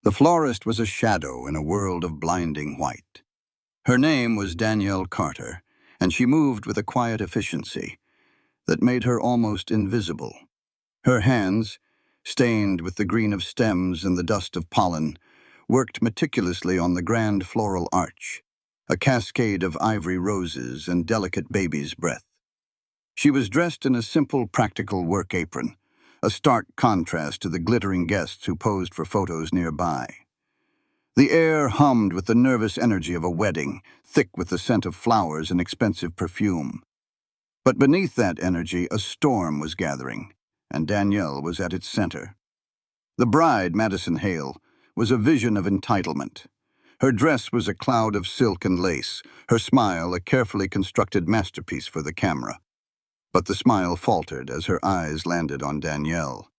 The florist was a shadow in a world of blinding white. Her name was Danielle Carter, and she moved with a quiet efficiency that made her almost invisible. Her hands, stained with the green of stems and the dust of pollen, worked meticulously on the grand floral arch, a cascade of ivory roses and delicate baby's breath. She was dressed in a simple, practical work apron, a stark contrast to the glittering guests who posed for photos nearby. The air hummed with the nervous energy of a wedding, thick with the scent of flowers and expensive perfume. But beneath that energy, a storm was gathering, and Danielle was at its center. The bride, Madison Hale, was a vision of entitlement. Her dress was a cloud of silk and lace, her smile a carefully constructed masterpiece for the camera. But the smile faltered as her eyes landed on Danielle.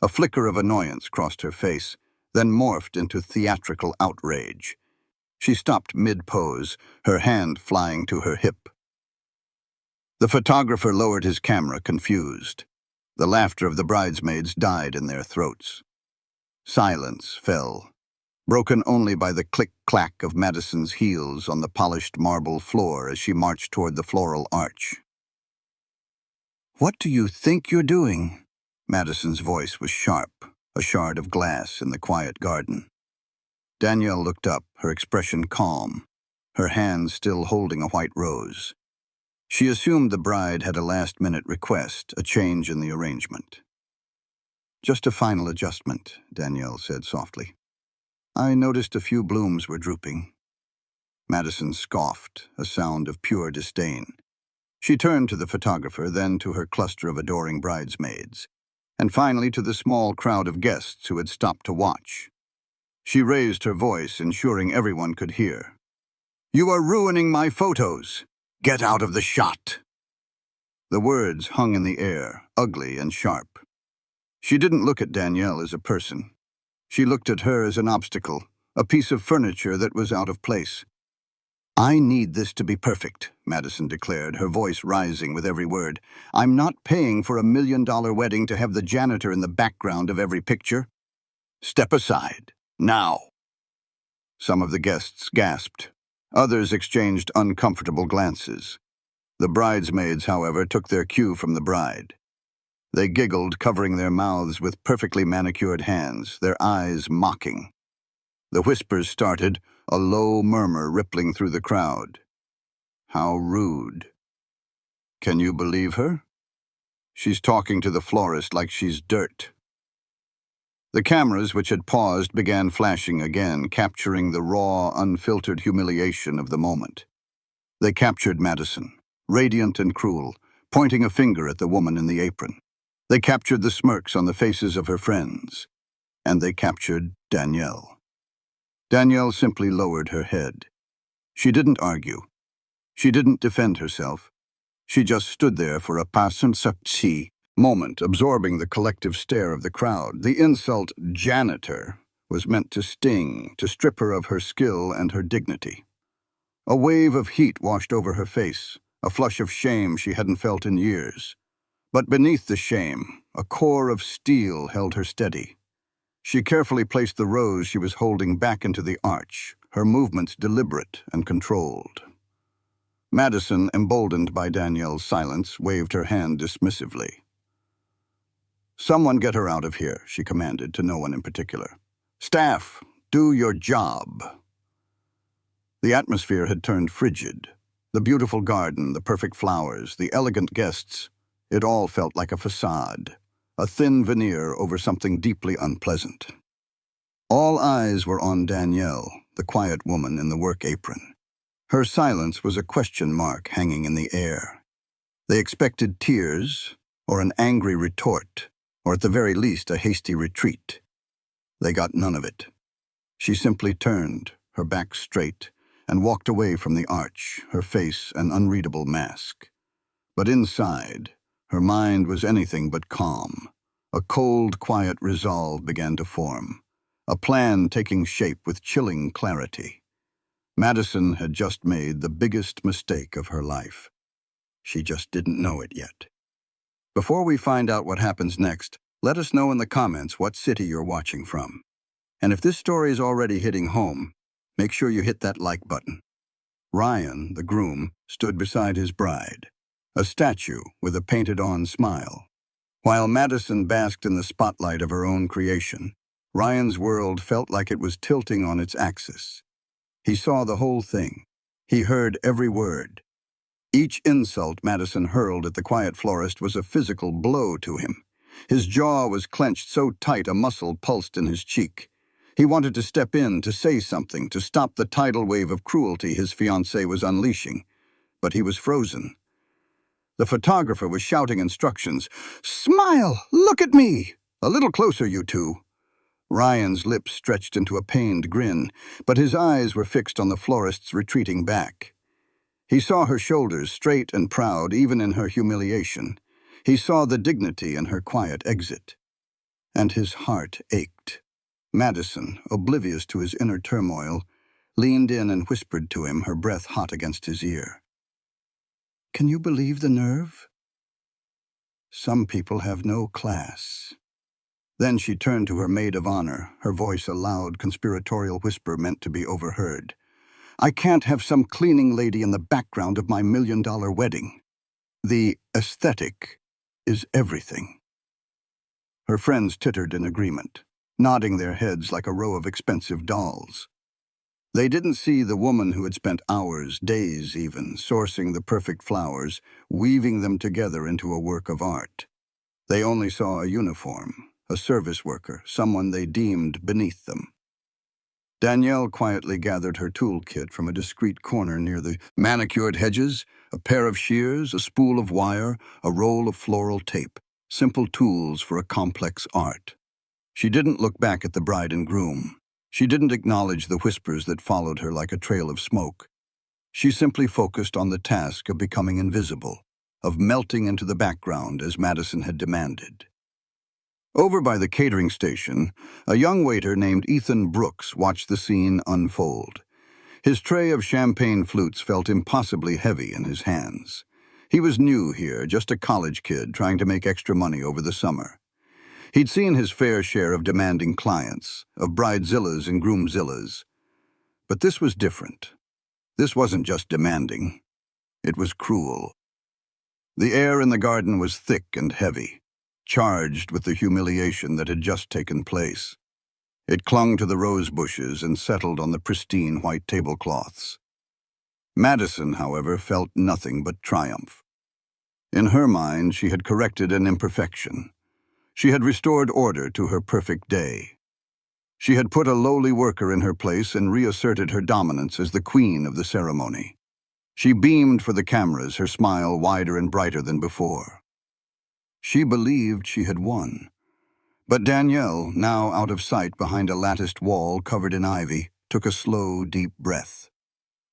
A flicker of annoyance crossed her face, then morphed into theatrical outrage. She stopped mid-pose, her hand flying to her hip. The photographer lowered his camera, confused. The laughter of the bridesmaids died in their throats. Silence fell, broken only by the click-clack of Madison's heels on the polished marble floor as she marched toward the floral arch. "What do you think you're doing?" Madison's voice was sharp, a shard of glass in the quiet garden. Danielle looked up, her expression calm, her hand still holding a white rose. She assumed the bride had a last-minute request, a change in the arrangement. "Just a final adjustment," Danielle said softly. "I noticed a few blooms were drooping." Madison scoffed, a sound of pure disdain. She turned to the photographer, then to her cluster of adoring bridesmaids, and finally to the small crowd of guests who had stopped to watch. She raised her voice, ensuring everyone could hear. "You are ruining my photos! Get out of the shot!" The words hung in the air, ugly and sharp. She didn't look at Danielle as a person. She looked at her as an obstacle, a piece of furniture that was out of place. "I need this to be perfect," Madison declared, her voice rising with every word. "I'm not paying for $1 million wedding to have the janitor in the background of every picture. Step aside, now." Some of the guests gasped. Others exchanged uncomfortable glances. The bridesmaids, however, took their cue from the bride. They giggled, covering their mouths with perfectly manicured hands, their eyes mocking. The whispers started, a low murmur rippling through the crowd. "How rude. Can you believe her? She's talking to the florist like she's dirt." The cameras, which had paused, began flashing again, capturing the raw, unfiltered humiliation of the moment. They captured Madison, radiant and cruel, pointing a finger at the woman in the apron. They captured the smirks on the faces of her friends. And they captured Danielle. Danielle simply lowered her head. She didn't argue. She didn't defend herself. She just stood there for a passant moment, absorbing the collective stare of the crowd. The insult janitor was meant to sting, to strip her of her skill and her dignity. A wave of heat washed over her face, a flush of shame she hadn't felt in years. But beneath the shame, a core of steel held her steady. She carefully placed the rose she was holding back into the arch, her movements deliberate and controlled. Madison, emboldened by Danielle's silence, waved her hand dismissively. "Someone get her out of here," she commanded, to no one in particular. "Staff, do your job." The atmosphere had turned frigid. The beautiful garden, the perfect flowers, the elegant guests, it all felt like a facade, a thin veneer over something deeply unpleasant. All eyes were on Danielle, the quiet woman in the work apron. Her silence was a question mark hanging in the air. They expected tears, or an angry retort, or at the very least a hasty retreat. They got none of it. She simply turned, her back straight, and walked away from the arch, her face an unreadable mask. But inside, her mind was anything but calm. A cold, quiet resolve began to form, a plan taking shape with chilling clarity. Madison had just made the biggest mistake of her life. She just didn't know it yet. Before we find out what happens next, let us know in the comments what city you're watching from. And if this story is already hitting home, make sure you hit that like button. Ryan, the groom, stood beside his bride, a statue with a painted-on smile. While Madison basked in the spotlight of her own creation, Ryan's world felt like it was tilting on its axis. He saw the whole thing. He heard every word. Each insult Madison hurled at the quiet florist was a physical blow to him. His jaw was clenched so tight a muscle pulsed in his cheek. He wanted to step in, to say something, to stop the tidal wave of cruelty his fiancée was unleashing. But he was frozen. The photographer was shouting instructions. "Smile! Look at me! A little closer, you two." Ryan's lips stretched into a pained grin, but his eyes were fixed on the florist's retreating back. He saw her shoulders straight and proud even in her humiliation. He saw the dignity in her quiet exit. And his heart ached. Madison, oblivious to his inner turmoil, leaned in and whispered to him, her breath hot against his ear. "Can you believe the nerve? Some people have no class." Then she turned to her maid of honor, her voice a loud, conspiratorial whisper meant to be overheard. "I can't have some cleaning lady in the background of my $1 million wedding. The aesthetic is everything." Her friends tittered in agreement, nodding their heads like a row of expensive dolls. They didn't see the woman who had spent hours, days even, sourcing the perfect flowers, weaving them together into a work of art. They only saw a uniform, a service worker, someone they deemed beneath them. Danielle quietly gathered her toolkit from a discreet corner near the manicured hedges, a pair of shears, a spool of wire, a roll of floral tape, simple tools for a complex art. She didn't look back at the bride and groom. She didn't acknowledge the whispers that followed her like a trail of smoke. She simply focused on the task of becoming invisible, of melting into the background as Madison had demanded. Over by the catering station, a young waiter named Ethan Brooks watched the scene unfold. His tray of champagne flutes felt impossibly heavy in his hands. He was new here, just a college kid trying to make extra money over the summer. He'd seen his fair share of demanding clients, of bridezillas and groomzillas. But this was different. This wasn't just demanding. It was cruel. The air in the garden was thick and heavy, charged with the humiliation that had just taken place. It clung to the rose bushes and settled on the pristine white tablecloths. Madison, however, felt nothing but triumph. In her mind, she had corrected an imperfection. She had restored order to her perfect day. She had put a lowly worker in her place and reasserted her dominance as the queen of the ceremony. She beamed for the cameras, her smile wider and brighter than before. She believed she had won. But Danielle, now out of sight behind a latticed wall covered in ivy, took a slow, deep breath.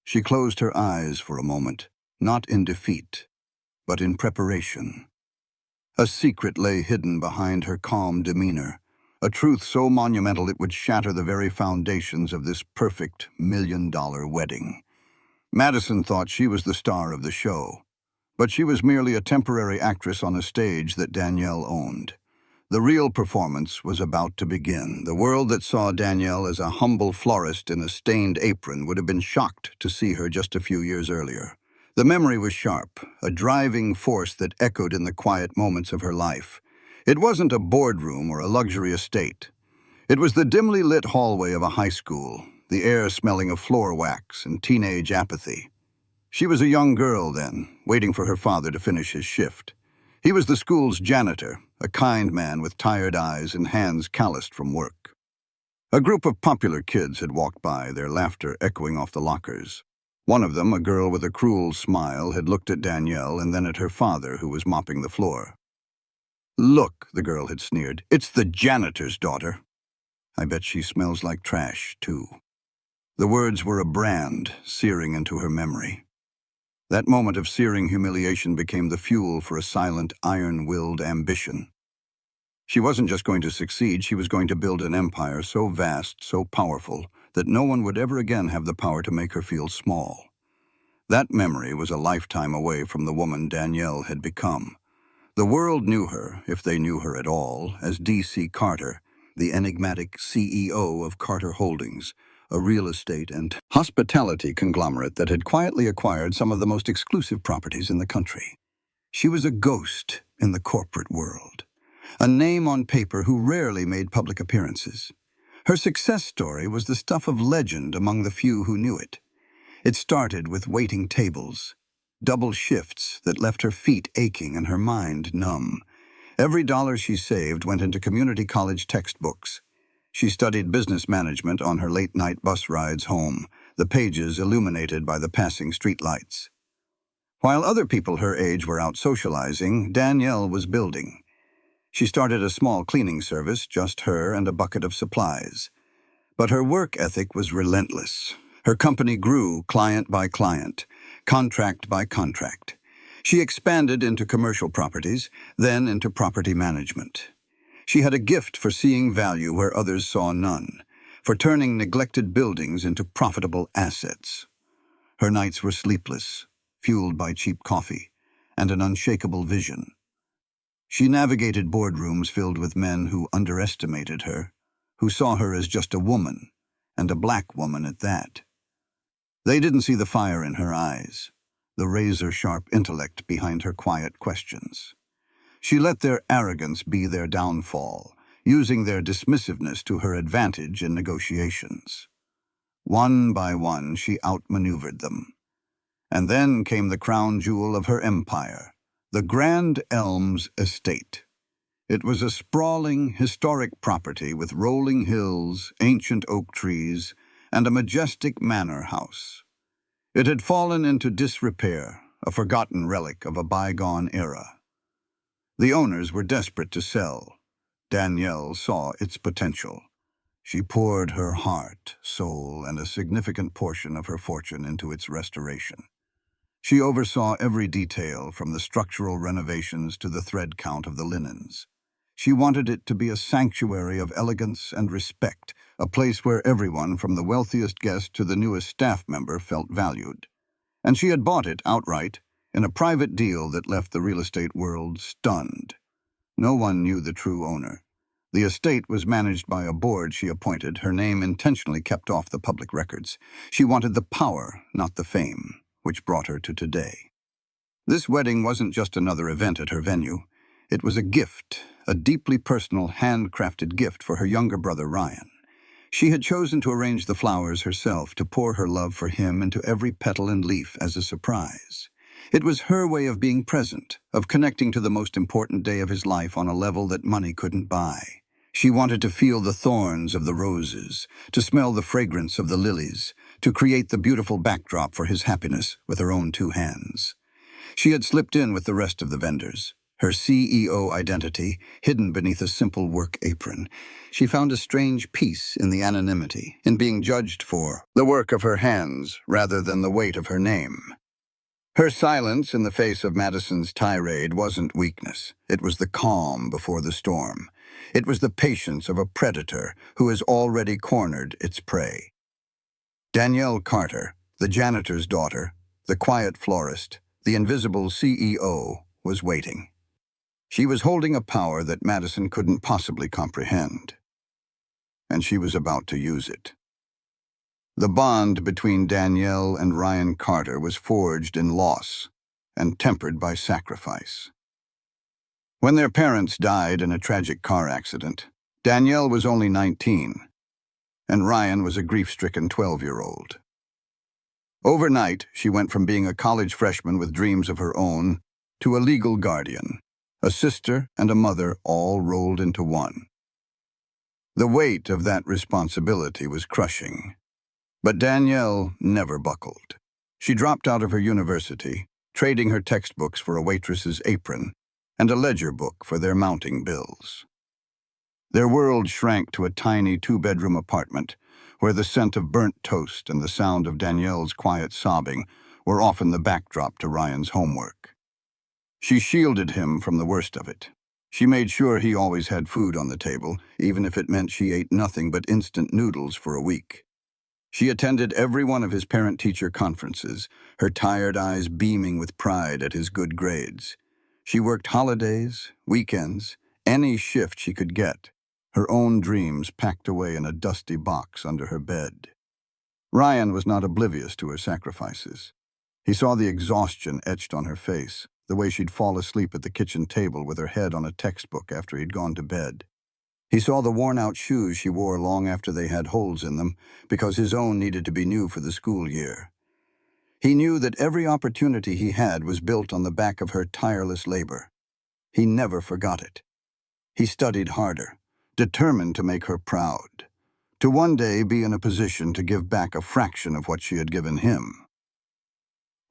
She closed her eyes for a moment, not in defeat, but in preparation. A secret lay hidden behind her calm demeanor, a truth so monumental it would shatter the very foundations of this perfect $1 million wedding. Madison thought she was the star of the show, but she was merely a temporary actress on a stage that Danielle owned. The real performance was about to begin. The world that saw Danielle as a humble florist in a stained apron would have been shocked to see her just a few years earlier. The memory was sharp, a driving force that echoed in the quiet moments of her life. It wasn't a boardroom or a luxury estate. It was the dimly lit hallway of a high school, the air smelling of floor wax and teenage apathy. She was a young girl then, waiting for her father to finish his shift. He was the school's janitor, a kind man with tired eyes and hands calloused from work. A group of popular kids had walked by, their laughter echoing off the lockers. One of them, a girl with a cruel smile, had looked at Danielle and then at her father, who was mopping the floor. "Look," the girl had sneered, "it's the janitor's daughter. I bet she smells like trash, too." The words were a brand searing into her memory. That moment of searing humiliation became the fuel for a silent, iron-willed ambition. She wasn't just going to succeed, she was going to build an empire so vast, so powerful, that no one would ever again have the power to make her feel small. That memory was a lifetime away from the woman Danielle had become. The world knew her, if they knew her at all, as D.C. Carter, the enigmatic CEO of Carter Holdings, a real estate and hospitality conglomerate that had quietly acquired some of the most exclusive properties in the country. She was a ghost in the corporate world, a name on paper who rarely made public appearances. Her success story was the stuff of legend among the few who knew it. It started with waiting tables, double shifts that left her feet aching and her mind numb. Every dollar she saved went into community college textbooks. She studied business management on her late-night bus rides home, the pages illuminated by the passing streetlights. While other people her age were out socializing, Danielle was building. She started a small cleaning service, just her and a bucket of supplies. But her work ethic was relentless. Her company grew client by client, contract by contract. She expanded into commercial properties, then into property management. She had a gift for seeing value where others saw none, for turning neglected buildings into profitable assets. Her nights were sleepless, fueled by cheap coffee and an unshakable vision. She navigated boardrooms filled with men who underestimated her, who saw her as just a woman, and a black woman at that. They didn't see the fire in her eyes, the razor-sharp intellect behind her quiet questions. She let their arrogance be their downfall, using their dismissiveness to her advantage in negotiations. One by one, she outmaneuvered them. And then came the crown jewel of her empire, the Grand Elms Estate. It was a sprawling, historic property with rolling hills, ancient oak trees, and a majestic manor house. It had fallen into disrepair, a forgotten relic of a bygone era. The owners were desperate to sell. Danielle saw its potential. She poured her heart, soul, and a significant portion of her fortune into its restoration. She oversaw every detail, from the structural renovations to the thread count of the linens. She wanted it to be a sanctuary of elegance and respect, a place where everyone, from the wealthiest guest to the newest staff member, felt valued. And she had bought it outright, in a private deal that left the real estate world stunned. No one knew the true owner. The estate was managed by a board she appointed, her name intentionally kept off the public records. She wanted the power, not the fame, which brought her to today. This wedding wasn't just another event at her venue. It was a gift, a deeply personal, handcrafted gift for her younger brother, Ryan. She had chosen to arrange the flowers herself, to pour her love for him into every petal and leaf as a surprise. It was her way of being present, of connecting to the most important day of his life on a level that money couldn't buy. She wanted to feel the thorns of the roses, to smell the fragrance of the lilies, to create the beautiful backdrop for his happiness with her own two hands. She had slipped in with the rest of the vendors, her CEO identity hidden beneath a simple work apron. She found a strange peace in the anonymity, in being judged for the work of her hands rather than the weight of her name. Her silence in the face of Madison's tirade wasn't weakness. It was the calm before the storm. It was the patience of a predator who has already cornered its prey. Danielle Carter, the janitor's daughter, the quiet florist, the invisible CEO, was waiting. She was holding a power that Madison couldn't possibly comprehend, and she was about to use it. The bond between Danielle and Ryan Carter was forged in loss and tempered by sacrifice. When their parents died in a tragic car accident, Danielle was only 19, and Ryan was a grief-stricken 12-year-old. Overnight, she went from being a college freshman with dreams of her own to a legal guardian, a sister and a mother all rolled into one. The weight of that responsibility was crushing. But Danielle never buckled. She dropped out of her university, trading her textbooks for a waitress's apron and a ledger book for their mounting bills. Their world shrank to a tiny two-bedroom apartment where the scent of burnt toast and the sound of Danielle's quiet sobbing were often the backdrop to Ryan's homework. She shielded him from the worst of it. She made sure he always had food on the table, even if it meant she ate nothing but instant noodles for a week. She attended every one of his parent-teacher conferences, her tired eyes beaming with pride at his good grades. She worked holidays, weekends, any shift she could get. her own dreams packed away in a dusty box under her bed. Ryan was not oblivious to her sacrifices. He saw the exhaustion etched on her face, the way she'd fall asleep at the kitchen table with her head on a textbook after he'd gone to bed. He saw the worn-out shoes she wore long after they had holes in them, because his own needed to be new for the school year. He knew that every opportunity he had was built on the back of her tireless labor. He never forgot it. He studied harder, determined to make her proud, to one day be in a position to give back a fraction of what she had given him.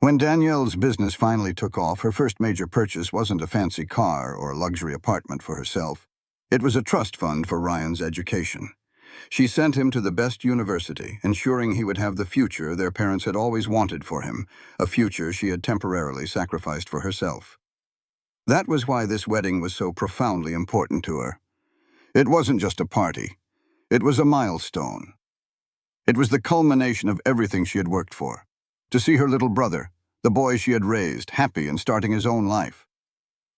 When Danielle's business finally took off, her first major purchase wasn't a fancy car or a luxury apartment for herself. It was a trust fund for Ryan's education. She sent him to the best university, ensuring he would have the future their parents had always wanted for him, a future she had temporarily sacrificed for herself. That was why this wedding was so profoundly important to her. It wasn't just a party. It was a milestone. It was the culmination of everything she had worked for. To see her little brother, the boy she had raised, happy and starting his own life.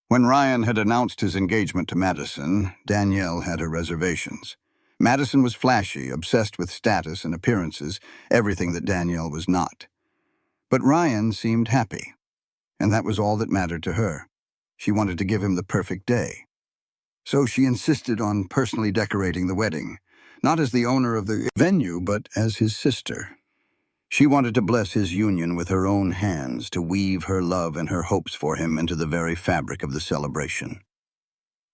When Ryan had announced his engagement to Madison, Danielle had her reservations. Madison was flashy, obsessed with status and appearances, everything that Danielle was not. But Ryan seemed happy, and that was all that mattered to her. She wanted to give him the perfect day. So she insisted on personally decorating the wedding, not as the owner of the venue, but as his sister. She wanted to bless his union with her own hands, to weave her love and her hopes for him into the very fabric of the celebration.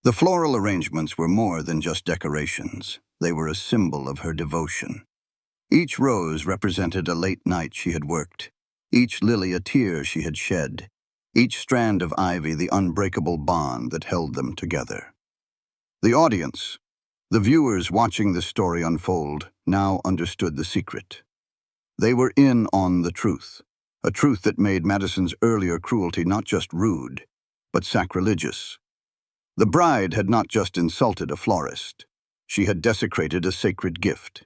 The floral arrangements were more than just decorations. They were a symbol of her devotion. Each rose represented a late night she had worked, each lily a tear she had shed, each strand of ivy the unbreakable bond that held them together. The audience, the viewers watching this story unfold, now understood the secret. They were in on the truth, a truth that made Madison's earlier cruelty not just rude, but sacrilegious. The bride had not just insulted a florist. She had desecrated a sacred gift.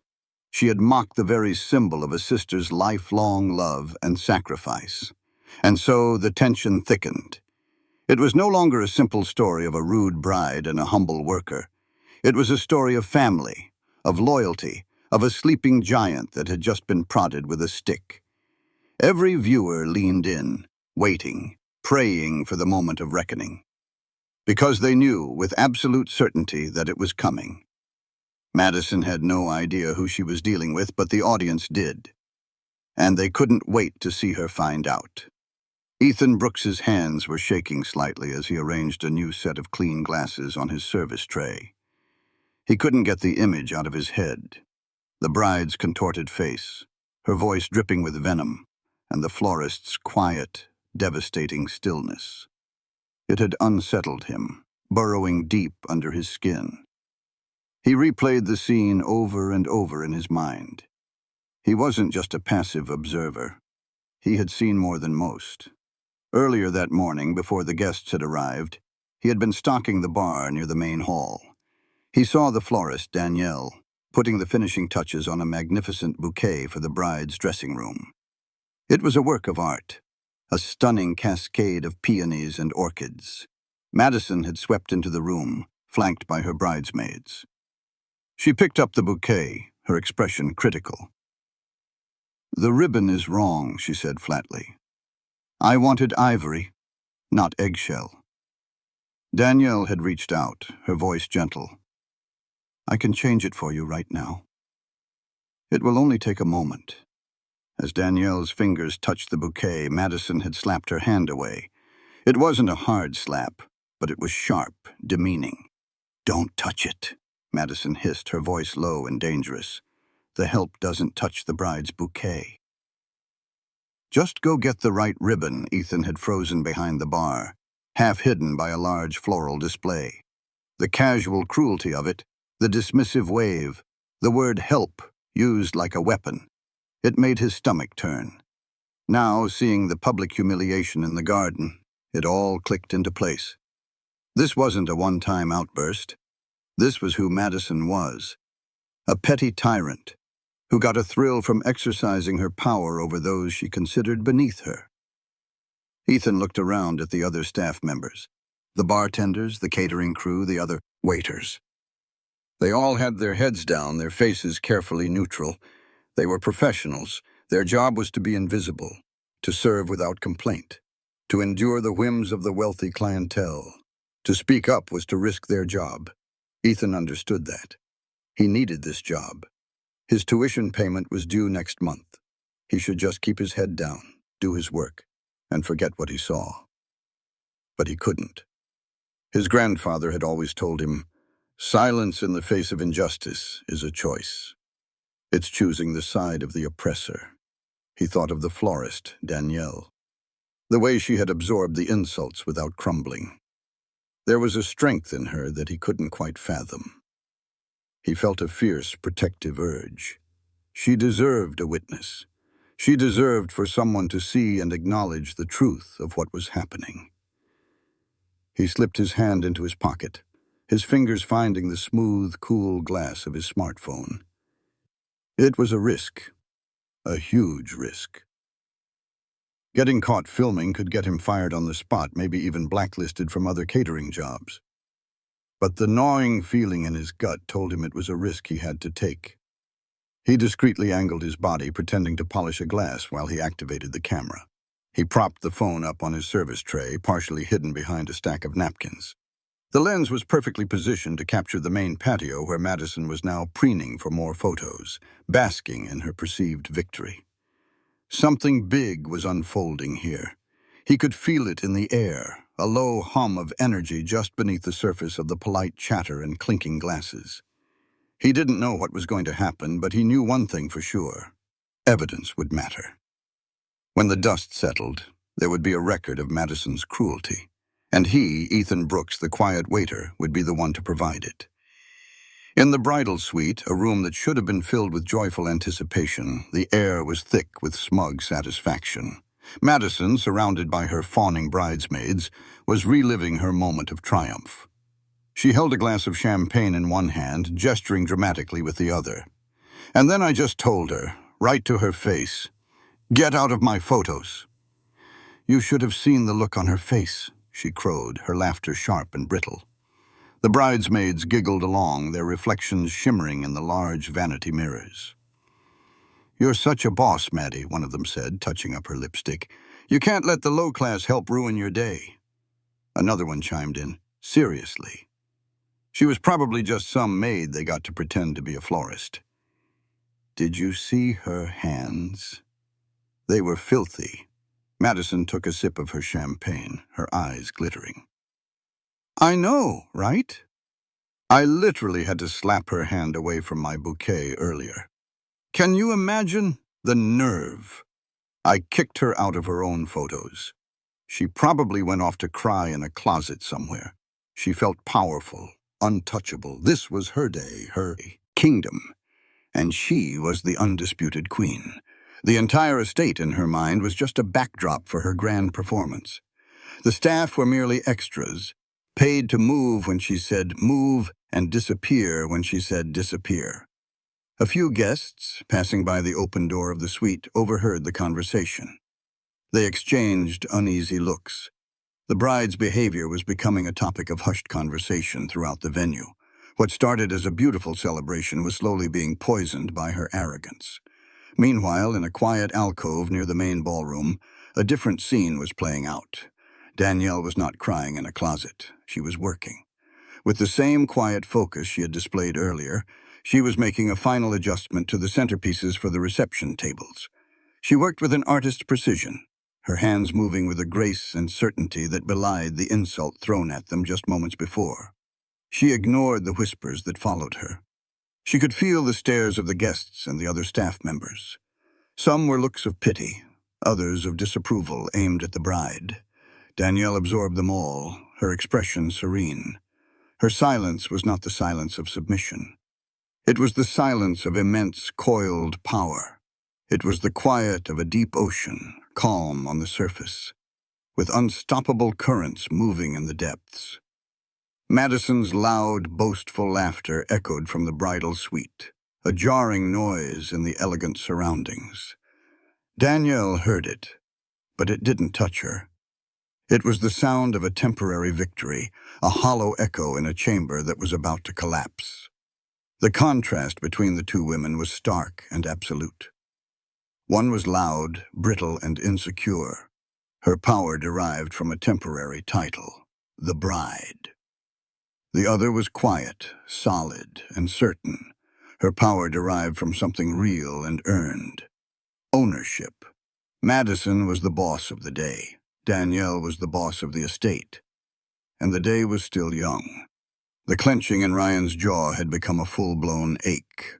She had mocked the very symbol of a sister's lifelong love and sacrifice. And so the tension thickened. It was no longer a simple story of a rude bride and a humble worker. It was a story of family, of loyalty, of a sleeping giant that had just been prodded with a stick. Every viewer leaned in, waiting, praying for the moment of reckoning, because they knew with absolute certainty that it was coming. Madison had no idea who she was dealing with, but the audience did, and they couldn't wait to see her find out. Ethan Brooks's hands were shaking slightly as he arranged a new set of clean glasses on his service tray. He couldn't get the image out of his head. The bride's contorted face, her voice dripping with venom, and the florist's quiet, devastating stillness. It had unsettled him, burrowing deep under his skin. He replayed the scene over and over in his mind. He wasn't just a passive observer. He had seen more than most. Earlier that morning, before the guests had arrived, he had been stocking the bar near the main hall. He saw the florist, Danielle, putting the finishing touches on a magnificent bouquet for the bride's dressing room. It was a work of art, a stunning cascade of peonies and orchids. Madison had swept into the room, flanked by her bridesmaids. She picked up the bouquet, her expression critical. "The ribbon is wrong," she said flatly. "I wanted ivory, not eggshell." Danielle had reached out, her voice gentle. "I can change it for you right now. It will only take a moment." As Danielle's fingers touched the bouquet, Madison had slapped her hand away. It wasn't a hard slap, but it was sharp, demeaning. "Don't touch it," Madison hissed, her voice low and dangerous. "The help doesn't touch the bride's bouquet." "Just go get the right ribbon," Ethan had frozen behind the bar, half hidden by a large floral display. The casual cruelty of it, the dismissive wave, the word help used like a weapon. It made his stomach turn. Now, seeing the public humiliation in the garden, it all clicked into place. This wasn't a one-time outburst. This was who Madison was. A petty tyrant who got a thrill from exercising her power over those she considered beneath her. Ethan looked around at the other staff members, the bartenders, the catering crew, the other waiters. They all had their heads down, their faces carefully neutral. They were professionals. Their job was to be invisible, to serve without complaint, to endure the whims of the wealthy clientele. To speak up was to risk their job. Ethan understood that. He needed this job. His tuition payment was due next month. He should just keep his head down, do his work, and forget what he saw. But he couldn't. His grandfather had always told him, silence in the face of injustice is a choice. It's choosing the side of the oppressor. He thought of the florist, Danielle, the way she had absorbed the insults without crumbling. There was a strength in her that he couldn't quite fathom. He felt a fierce, protective urge. She deserved a witness. She deserved for someone to see and acknowledge the truth of what was happening. He slipped his hand into his pocket, his fingers finding the smooth, cool glass of his smartphone. It was a risk, a huge risk. Getting caught filming could get him fired on the spot, maybe even blacklisted from other catering jobs. But the gnawing feeling in his gut told him it was a risk he had to take. He discreetly angled his body, pretending to polish a glass while he activated the camera. He propped the phone up on his service tray, partially hidden behind a stack of napkins. The lens was perfectly positioned to capture the main patio where Madison was now preening for more photos, basking in her perceived victory. Something big was unfolding here. He could feel it in the air, a low hum of energy just beneath the surface of the polite chatter and clinking glasses. He didn't know what was going to happen, but he knew one thing for sure. Evidence would matter. When the dust settled, there would be a record of Madison's cruelty. And he, Ethan Brooks, the quiet waiter, would be the one to provide it. In the bridal suite, a room that should have been filled with joyful anticipation, the air was thick with smug satisfaction. Madison, surrounded by her fawning bridesmaids, was reliving her moment of triumph. She held a glass of champagne in one hand, gesturing dramatically with the other. And then I just told her, right to her face, "Get out of my photos." You should have seen the look on her face, she crowed, her laughter sharp and brittle. The bridesmaids giggled along, their reflections shimmering in the large vanity mirrors. "You're such a boss, Maddie," one of them said, touching up her lipstick. "You can't let the low class help ruin your day." Another one chimed in, "Seriously." She was probably just some maid they got to pretend to be a florist. Did you see her hands? They were filthy. Madison took a sip of her champagne, her eyes glittering. I know, right? I literally had to slap her hand away from my bouquet earlier. Can you imagine the nerve? I kicked her out of her own photos. She probably went off to cry in a closet somewhere. She felt powerful, untouchable. This was her day, her kingdom. And she was the undisputed queen. The entire estate, in her mind, was just a backdrop for her grand performance. The staff were merely extras, paid to move when she said move and disappear when she said disappear. A few guests, passing by the open door of the suite, overheard the conversation. They exchanged uneasy looks. The bride's behavior was becoming a topic of hushed conversation throughout the venue. What started as a beautiful celebration was slowly being poisoned by her arrogance. Meanwhile, in a quiet alcove near the main ballroom, a different scene was playing out. Danielle was not crying in a closet. She was working. With the same quiet focus she had displayed earlier, she was making a final adjustment to the centerpieces for the reception tables. She worked with an artist's precision, her hands moving with a grace and certainty that belied the insult thrown at them just moments before. She ignored the whispers that followed her. She could feel the stares of the guests and the other staff members. Some were looks of pity, others of disapproval aimed at the bride. Danielle absorbed them all, her expression serene. Her silence was not the silence of submission. It was the silence of immense, coiled power. It was the quiet of a deep ocean, calm on the surface, with unstoppable currents moving in the depths. Madison's loud, boastful laughter echoed from the bridal suite, a jarring noise in the elegant surroundings. Danielle heard it, but it didn't touch her. It was the sound of a temporary victory, a hollow echo in a chamber that was about to collapse. The contrast between the two women was stark and absolute. One was loud, brittle, and insecure. Her power derived from a temporary title, the bride. The other was quiet, solid, and certain. Her power derived from something real and earned. Ownership. Madison was the boss of the day. Danielle was the boss of the estate. And the day was still young. The clenching in Ryan's jaw had become a full-blown ache.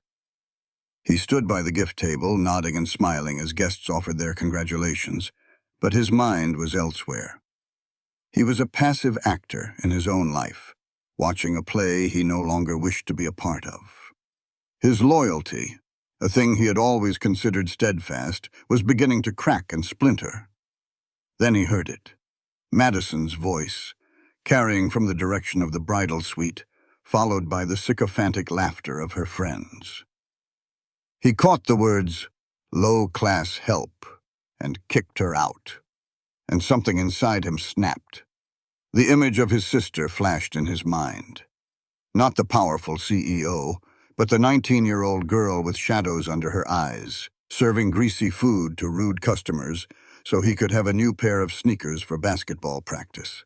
He stood by the gift table, nodding and smiling as guests offered their congratulations, but his mind was elsewhere. He was a passive actor in his own life, watching a play he no longer wished to be a part of. His loyalty, a thing he had always considered steadfast, was beginning to crack and splinter. Then he heard it, Madison's voice, carrying from the direction of the bridal suite, followed by the sycophantic laughter of her friends. He caught the words, "low-class help," and kicked her out, and something inside him snapped. The image of his sister flashed in his mind. Not the powerful CEO, but the 19-year-old girl with shadows under her eyes, serving greasy food to rude customers so he could have a new pair of sneakers for basketball practice.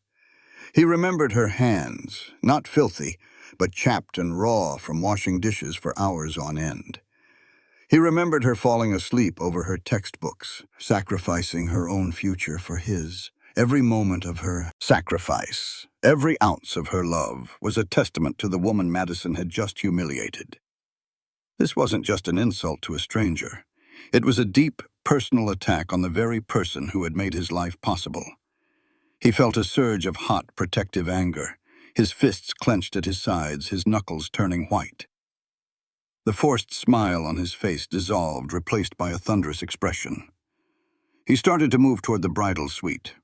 He remembered her hands, not filthy, but chapped and raw from washing dishes for hours on end. He remembered her falling asleep over her textbooks, sacrificing her own future for his. Every moment of her sacrifice, every ounce of her love, was a testament to the woman Madison had just humiliated. This wasn't just an insult to a stranger. It was a deep, personal attack on the very person who had made his life possible. He felt a surge of hot, protective anger, his fists clenched at his sides, his knuckles turning white. The forced smile on his face dissolved, replaced by a thunderous expression. He started to move toward the bridal suite,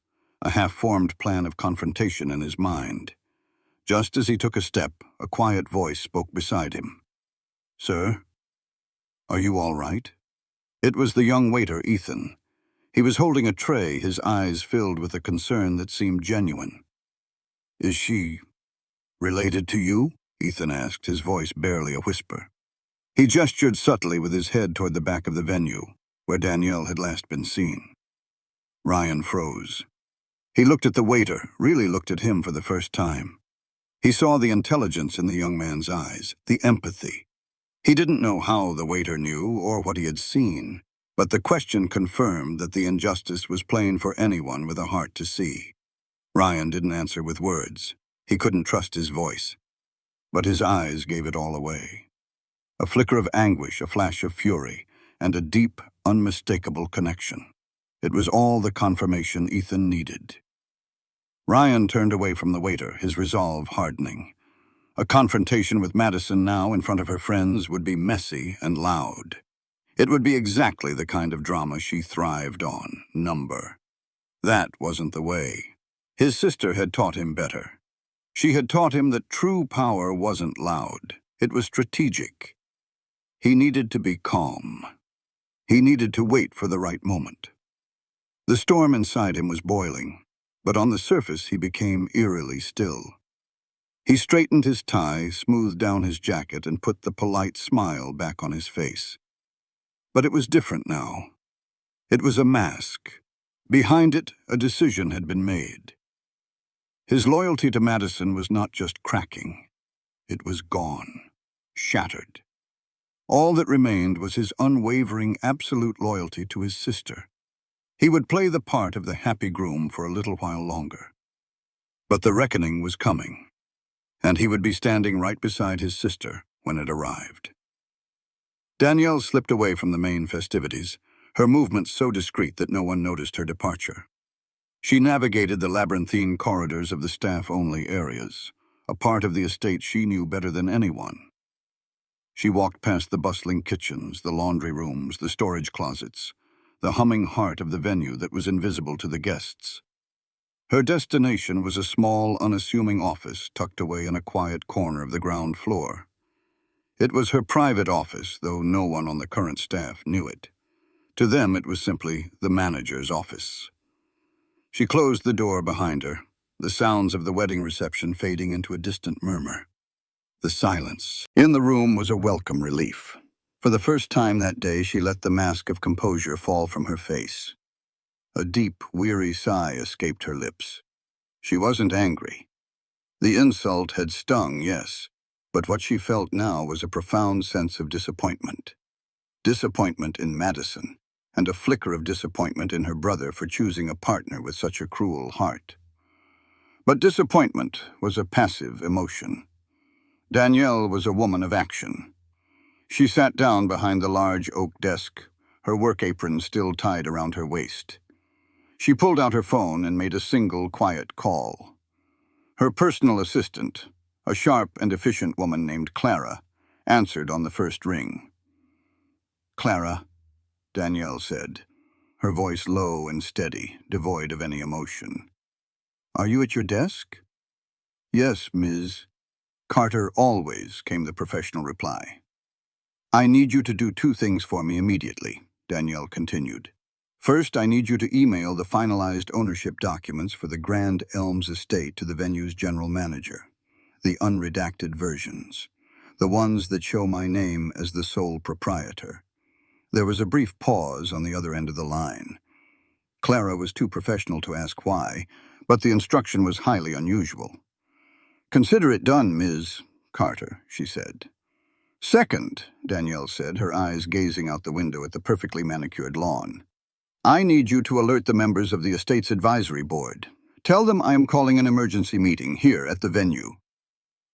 a half-formed plan of confrontation in his mind. Just as he took a step, a quiet voice spoke beside him. "Sir, are you all right?" It was the young waiter, Ethan. He was holding a tray, his eyes filled with a concern that seemed genuine. "Is she related to you?" Ethan asked, his voice barely a whisper. He gestured subtly with his head toward the back of the venue, where Danielle had last been seen. Ryan froze. He looked at the waiter, really looked at him for the first time. He saw the intelligence in the young man's eyes, the empathy. He didn't know how the waiter knew or what he had seen, but the question confirmed that the injustice was plain for anyone with a heart to see. Ryan didn't answer with words. He couldn't trust his voice. But his eyes gave it all away. A flicker of anguish, a flash of fury, and a deep, unmistakable connection. It was all the confirmation Ethan needed. Ryan turned away from the waiter, his resolve hardening. A confrontation with Madison now in front of her friends would be messy and loud. It would be exactly the kind of drama she thrived on, number. That wasn't the way. His sister had taught him better. She had taught him that true power wasn't loud. It was strategic. He needed to be calm. He needed to wait for the right moment. The storm inside him was boiling, but on the surface he became eerily still. He straightened his tie, smoothed down his jacket, and put the polite smile back on his face. But it was different now. It was a mask. Behind it, a decision had been made. His loyalty to Madison was not just cracking. It was gone, shattered. All that remained was his unwavering, absolute loyalty to his sister. He would play the part of the happy groom for a little while longer. But the reckoning was coming, and he would be standing right beside his sister when it arrived. Danielle slipped away from the main festivities, her movements so discreet that no one noticed her departure. She navigated the labyrinthine corridors of the staff-only areas, a part of the estate she knew better than anyone. She walked past the bustling kitchens, the laundry rooms, the storage closets, the humming heart of the venue that was invisible to the guests. Her destination was a small, unassuming office tucked away in a quiet corner of the ground floor. It was her private office, though no one on the current staff knew it. To them, it was simply the manager's office. She closed the door behind her, the sounds of the wedding reception fading into a distant murmur. The silence in the room was a welcome relief. For the first time that day, she let the mask of composure fall from her face. A deep, weary sigh escaped her lips. She wasn't angry. The insult had stung, yes, but what she felt now was a profound sense of disappointment. Disappointment in Madison, and a flicker of disappointment in her brother for choosing a partner with such a cruel heart. But disappointment was a passive emotion. Danielle was a woman of action. She sat down behind the large oak desk, her work apron still tied around her waist. She pulled out her phone and made a single, quiet call. Her personal assistant, a sharp and efficient woman named Clara, answered on the first ring. "Clara," Danielle said, her voice low and steady, devoid of any emotion. "Are you at your desk?" "Yes, Ms. Carter, always," came the professional reply. "I need you to do two things for me immediately," Danielle continued. "First, I need you to email the finalized ownership documents for the Grand Elms estate to the venue's general manager. The unredacted versions. The ones that show my name as the sole proprietor." There was a brief pause on the other end of the line. Clara was too professional to ask why, but the instruction was highly unusual. "Consider it done, Ms. Carter," she said. "Second," Danielle said, her eyes gazing out the window at the perfectly manicured lawn, "I need you to alert the members of the estate's advisory board. Tell them I am calling an emergency meeting here at the venue."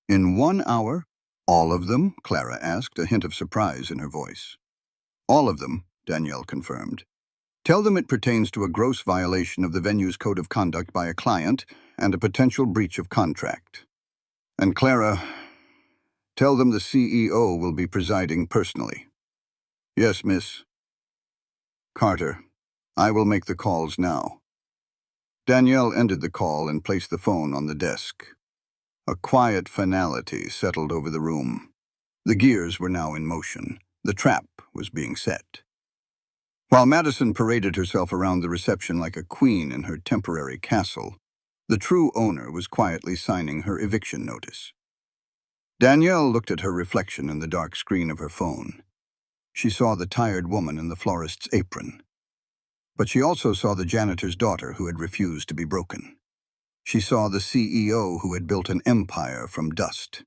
"In 1 hour?" "All of them?" Clara asked, a hint of surprise in her voice. "All of them," Danielle confirmed. "Tell them it pertains to a gross violation of the venue's code of conduct by a client and a potential breach of contract. And Clara, tell them the CEO will be presiding personally." "Yes, Miss Carter. I will make the calls now." Danielle ended the call and placed the phone on the desk. A quiet finality settled over the room. The gears were now in motion. The trap was being set. While Madison paraded herself around the reception like a queen in her temporary castle, the true owner was quietly signing her eviction notice. Danielle looked at her reflection in the dark screen of her phone. She saw the tired woman in the florist's apron. But she also saw the janitor's daughter who had refused to be broken. She saw the CEO who had built an empire from dust.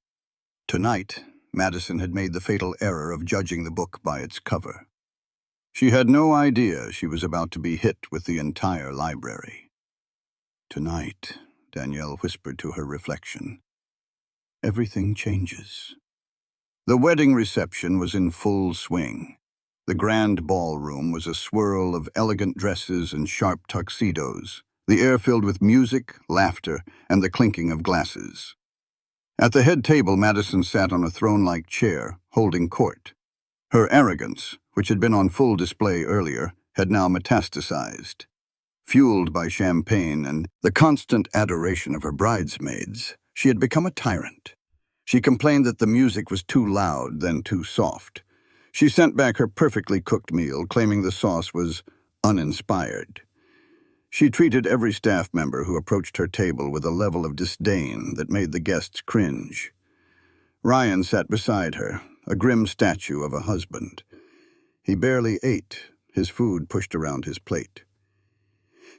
Tonight, Madison had made the fatal error of judging the book by its cover. She had no idea she was about to be hit with the entire library. "Tonight," Danielle whispered to her reflection, "everything changes." The wedding reception was in full swing. The grand ballroom was a swirl of elegant dresses and sharp tuxedos, the air filled with music, laughter, and the clinking of glasses. At the head table, Madison sat on a throne-like chair, holding court. Her arrogance, which had been on full display earlier, had now metastasized. Fueled by champagne and the constant adoration of her bridesmaids, she had become a tyrant. She complained that the music was too loud, then too soft. She sent back her perfectly cooked meal, claiming the sauce was uninspired. She treated every staff member who approached her table with a level of disdain that made the guests cringe. Ryan sat beside her, a grim statue of a husband. He barely ate, his food pushed around his plate.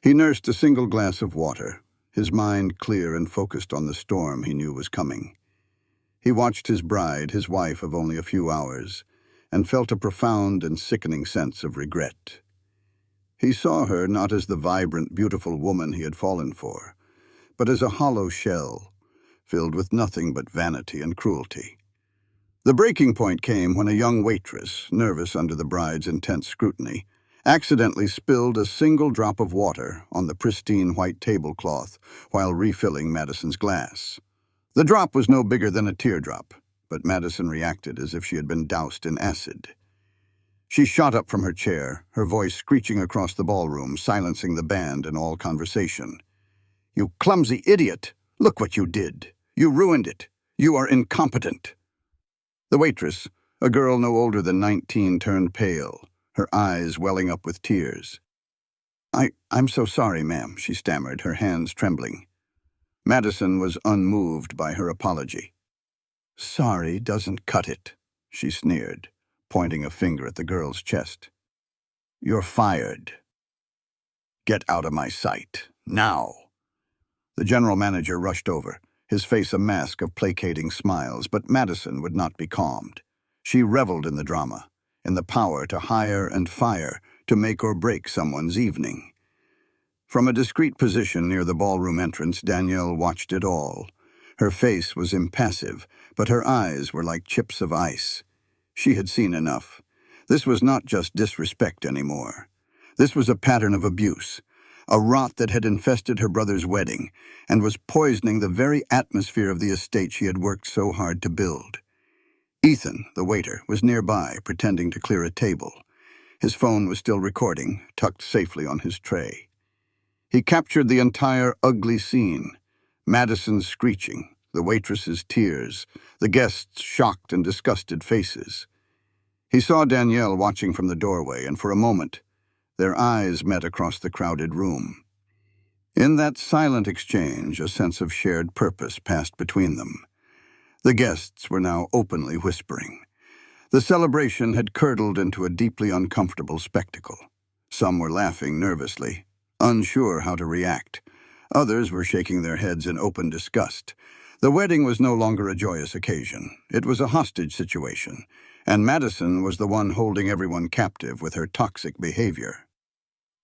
He nursed a single glass of water, his mind clear and focused on the storm he knew was coming. He watched his bride, his wife of only a few hours, and felt a profound and sickening sense of regret. He saw her not as the vibrant, beautiful woman he had fallen for, but as a hollow shell, filled with nothing but vanity and cruelty. The breaking point came when a young waitress, nervous under the bride's intense scrutiny, accidentally spilled a single drop of water on the pristine white tablecloth while refilling Madison's glass. The drop was no bigger than a teardrop, but Madison reacted as if she had been doused in acid. She shot up from her chair, her voice screeching across the ballroom, silencing the band and all conversation. "You clumsy idiot! Look what you did! You ruined it! You are incompetent!" The waitress, a girl no older than 19, turned pale, her eyes welling up with tears. I'm so sorry, ma'am," she stammered, her hands trembling. Madison was unmoved by her apology. Sorry doesn't cut it, she sneered, pointing a finger at the girl's chest. You're fired. Get out of my sight. Now. The general manager rushed over, his face a mask of placating smiles, but Madison would not be calmed. She reveled in the drama, in the power to hire and fire, to make or break someone's evening. From a discreet position near the ballroom entrance, Danielle watched it all. Her face was impassive, but her eyes were like chips of ice. She had seen enough. This was not just disrespect anymore. This was a pattern of abuse, a rot that had infested her brother's wedding and was poisoning the very atmosphere of the estate she had worked so hard to build. Ethan, the waiter, was nearby, pretending to clear a table. His phone was still recording, tucked safely on his tray. He captured the entire ugly scene. Madison's screeching, the waitress's tears, the guests' shocked and disgusted faces. He saw Danielle watching from the doorway, and for a moment, their eyes met across the crowded room. In that silent exchange, a sense of shared purpose passed between them. The guests were now openly whispering. The celebration had curdled into a deeply uncomfortable spectacle. Some were laughing nervously, unsure how to react. Others were shaking their heads in open disgust. The wedding was no longer a joyous occasion. It was a hostage situation, and Madison was the one holding everyone captive with her toxic behavior.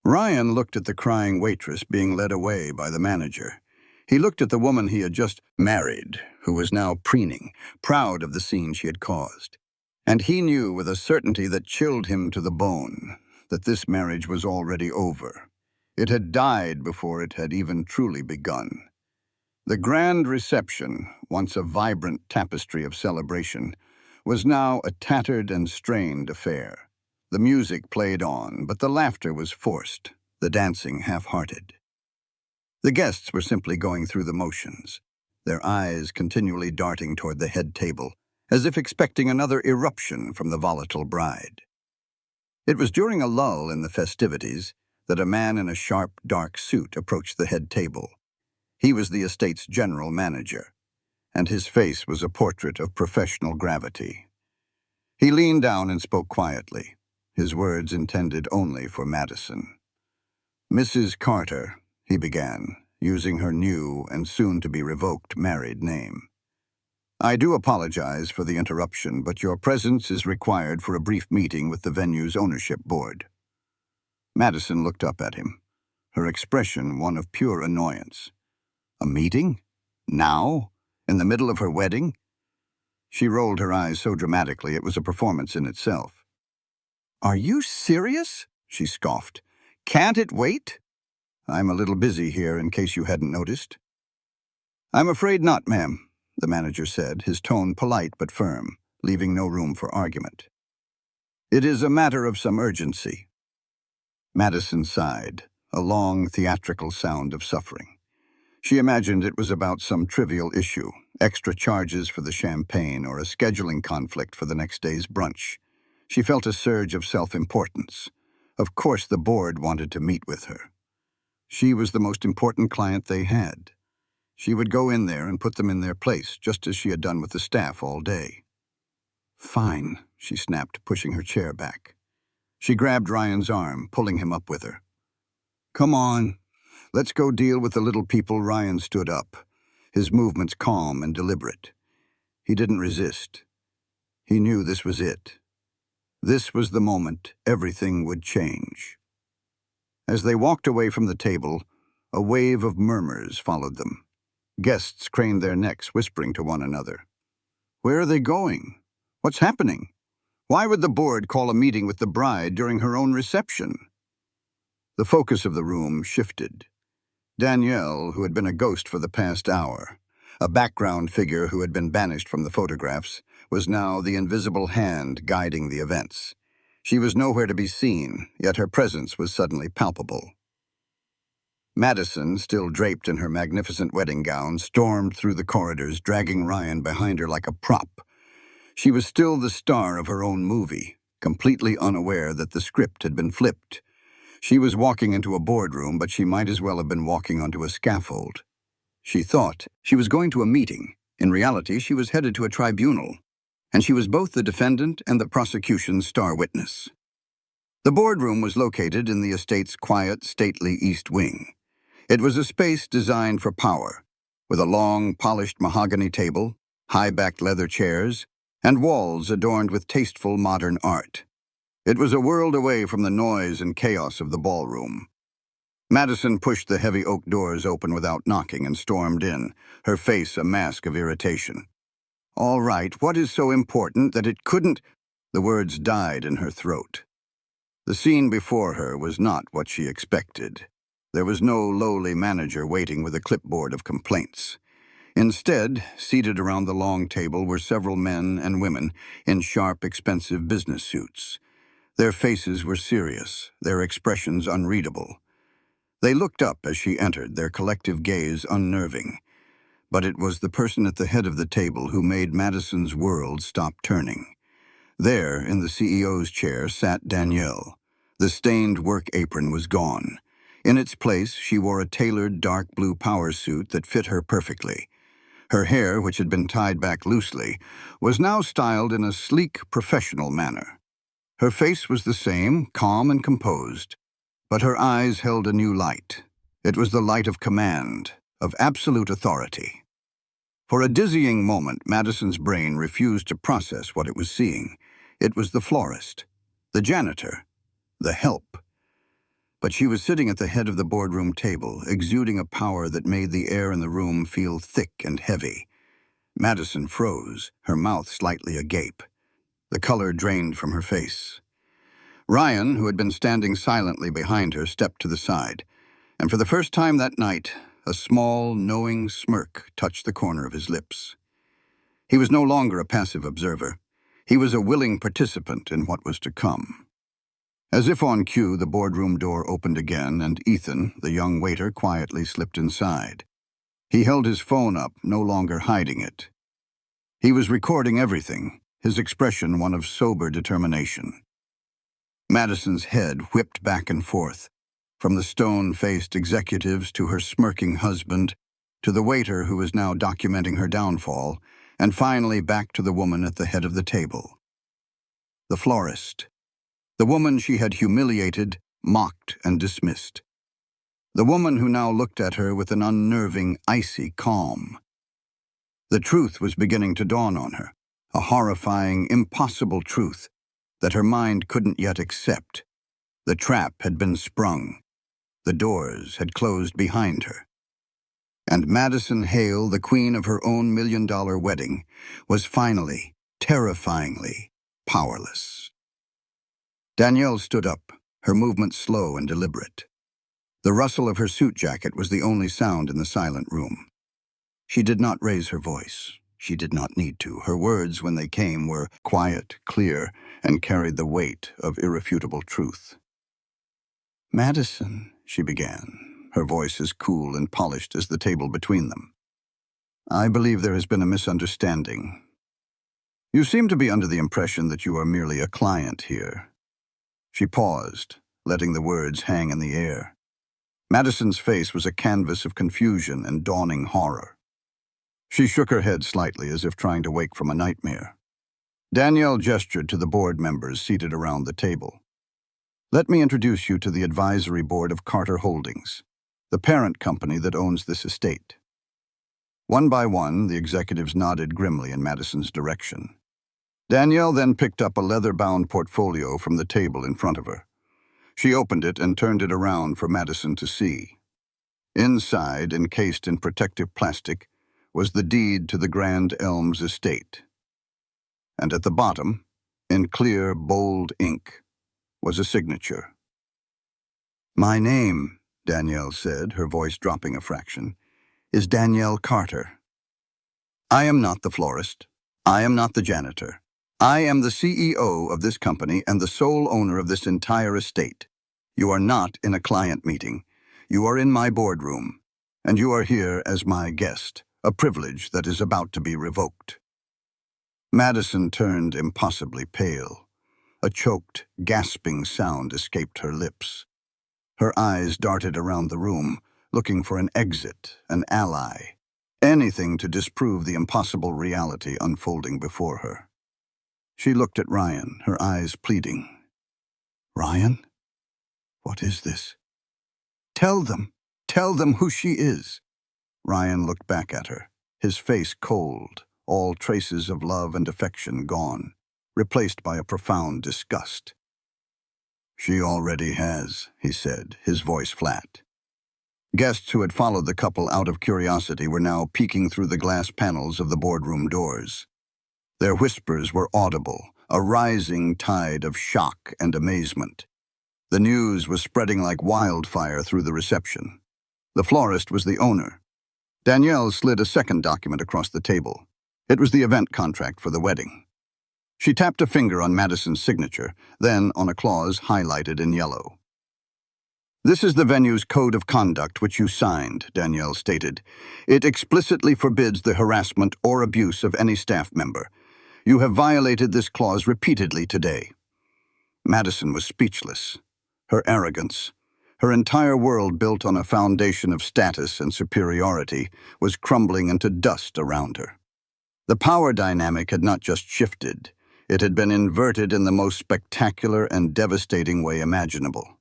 Ryan looked at the crying waitress being led away by the manager. He looked at the woman he had just married, who was now preening, proud of the scene she had caused. And he knew with a certainty that chilled him to the bone that this marriage was already over. It had died before it had even truly begun. The grand reception, once a vibrant tapestry of celebration, was now a tattered and strained affair. The music played on, but the laughter was forced, the dancing half-hearted. The guests were simply going through the motions, their eyes continually darting toward the head table, as if expecting another eruption from the volatile bride. It was during a lull in the festivities that a man in a sharp, dark suit approached the head table. He was the estate's general manager, and his face was a portrait of professional gravity. He leaned down and spoke quietly, his words intended only for Madison. Mrs. Carter, he began, using her new and soon-to-be-revoked married name. I do apologize for the interruption, but your presence is required for a brief meeting with the venue's ownership board. Madison looked up at him, her expression one of pure annoyance. A meeting? Now? In the middle of her wedding? She rolled her eyes so dramatically it was a performance in itself. Are you serious? She scoffed. Can't it wait? I'm a little busy here, in case you hadn't noticed. I'm afraid not, ma'am, the manager said, his tone polite but firm, leaving no room for argument. It is a matter of some urgency. Madison sighed, a long, theatrical sound of suffering. She imagined it was about some trivial issue, extra charges for the champagne or a scheduling conflict for the next day's brunch. She felt a surge of self-importance. Of course the board wanted to meet with her. She was the most important client they had. She would go in there and put them in their place, just as she had done with the staff all day. Fine, she snapped, pushing her chair back. She grabbed Ryan's arm, pulling him up with her. Come on, let's go deal with the little people. Ryan stood up, his movements calm and deliberate. He didn't resist. He knew this was it. This was the moment everything would change. As they walked away from the table, a wave of murmurs followed them. Guests craned their necks, whispering to one another. Where are they going? What's happening? Why would the board call a meeting with the bride during her own reception? The focus of the room shifted. Danielle, who had been a ghost for the past hour, a background figure who had been banished from the photographs, was now the invisible hand guiding the events. She was nowhere to be seen, yet her presence was suddenly palpable. Madison, still draped in her magnificent wedding gown, stormed through the corridors, dragging Ryan behind her like a prop. She was still the star of her own movie, completely unaware that the script had been flipped. She was walking into a boardroom, but she might as well have been walking onto a scaffold. She thought she was going to a meeting, In reality, she was headed to a tribunal, and she was both the defendant and the prosecution's star witness. The boardroom was located in the estate's quiet, stately east wing. It was a space designed for power, with a long, polished mahogany table, high-backed leather chairs, and walls adorned with tasteful modern art. It was a world away from the noise and chaos of the ballroom. Madison pushed the heavy oak doors open without knocking and stormed in, her face a mask of irritation. "All right, what is so important that it couldn't—" The words died in her throat. The scene before her was not what she expected. There was no lowly manager waiting with a clipboard of complaints. Instead, seated around the long table were several men and women in sharp, expensive business suits. Their faces were serious, their expressions unreadable. They looked up as she entered, their collective gaze unnerving. But it was the person at the head of the table who made Madison's world stop turning. There, in the CEO's chair, sat Danielle. The stained work apron was gone. In its place, she wore a tailored dark blue power suit that fit her perfectly. Her hair, which had been tied back loosely, was now styled in a sleek, professional manner. Her face was the same, calm and composed, but her eyes held a new light. It was the light of command, of absolute authority. For a dizzying moment, Madison's brain refused to process what it was seeing. It was the florist, the janitor, the help. But she was sitting at the head of the boardroom table, exuding a power that made the air in the room feel thick and heavy. Madison froze, her mouth slightly agape. The color drained from her face. Ryan, who had been standing silently behind her, stepped to the side, and for the first time that night, a small, knowing smirk touched the corner of his lips. He was no longer a passive observer. He was a willing participant in what was to come. As if on cue, the boardroom door opened again, and Ethan, the young waiter, quietly slipped inside. He held his phone up, no longer hiding it. He was recording everything, his expression one of sober determination. Madison's head whipped back and forth, from the stone-faced executives to her smirking husband, to the waiter who was now documenting her downfall, and finally back to the woman at the head of the table. The florist. The woman she had humiliated, mocked, and dismissed. The woman who now looked at her with an unnerving, icy calm. The truth was beginning to dawn on her, a horrifying, impossible truth that her mind couldn't yet accept. The trap had been sprung. The doors had closed behind her. And Madison Hale, the queen of her own $1 million wedding, was finally, terrifyingly, powerless. Danielle stood up, her movements slow and deliberate. The rustle of her suit jacket was the only sound in the silent room. She did not raise her voice. She did not need to. Her words, when they came, were quiet, clear, and carried the weight of irrefutable truth. "Madison," she began, her voice as cool and polished as the table between them. "I believe there has been a misunderstanding. You seem to be under the impression that you are merely a client here." She paused, letting the words hang in the air. Madison's face was a canvas of confusion and dawning horror. She shook her head slightly as if trying to wake from a nightmare. Danielle gestured to the board members seated around the table. "Let me introduce you to the advisory board of Carter Holdings, the parent company that owns this estate." One by one, the executives nodded grimly in Madison's direction. Danielle then picked up a leather-bound portfolio from the table in front of her. She opened it and turned it around for Madison to see. Inside, encased in protective plastic, was the deed to the Grand Elms estate. And at the bottom, in clear, bold ink, was a signature. "My name," Danielle said, her voice dropping a fraction, "is Danielle Carter. I am not the florist. I am not the janitor. I am the CEO of this company and the sole owner of this entire estate. You are not in a client meeting. You are in my boardroom, and you are here as my guest, a privilege that is about to be revoked." Madison turned impossibly pale. A choked, gasping sound escaped her lips. Her eyes darted around the room, looking for an exit, an ally. anything to disprove the impossible reality unfolding before her. She looked at Ryan, her eyes pleading. "Ryan? What is this? Tell them! Tell them who she is!" Ryan looked back at her, his face cold, all traces of love and affection gone, replaced by a profound disgust. "She already has," he said, his voice flat. Guests who had followed the couple out of curiosity were now peeking through the glass panels of the boardroom doors. Their whispers were audible, a rising tide of shock and amazement. The news was spreading like wildfire through the reception. The florist was the owner. Danielle slid a second document across the table. It was the event contract for the wedding. She tapped a finger on Madison's signature, then on a clause highlighted in yellow. "This is the venue's code of conduct which you signed," Danielle stated. "It explicitly forbids the harassment or abuse of any staff member. You have violated this clause repeatedly today." Madison was speechless. Her arrogance, her entire world built on a foundation of status and superiority, was crumbling into dust around her. The power dynamic had not just shifted, it had been inverted in the most spectacular and devastating way imaginable.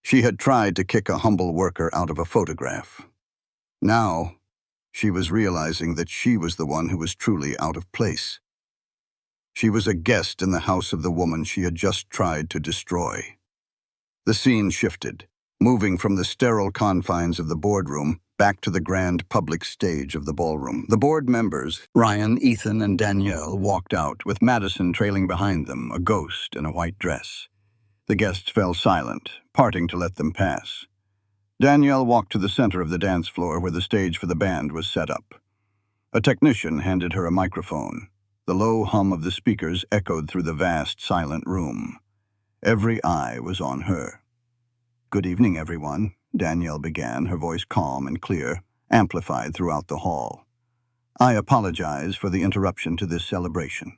She had tried to kick a humble worker out of a photograph. Now, she was realizing that she was the one who was truly out of place. She was a guest in the house of the woman she had just tried to destroy. The scene shifted, moving from the sterile confines of the boardroom back to the grand public stage of the ballroom. The board members, Ryan, Ethan, and Danielle, walked out, with Madison trailing behind them, a ghost in a white dress. The guests fell silent, parting to let them pass. Danielle walked to the center of the dance floor where the stage for the band was set up. A technician handed her a microphone. The low hum of the speakers echoed through the vast, silent room. Every eye was on her. "Good evening, everyone," Danielle began, her voice calm and clear, amplified throughout the hall. "I apologize for the interruption to this celebration.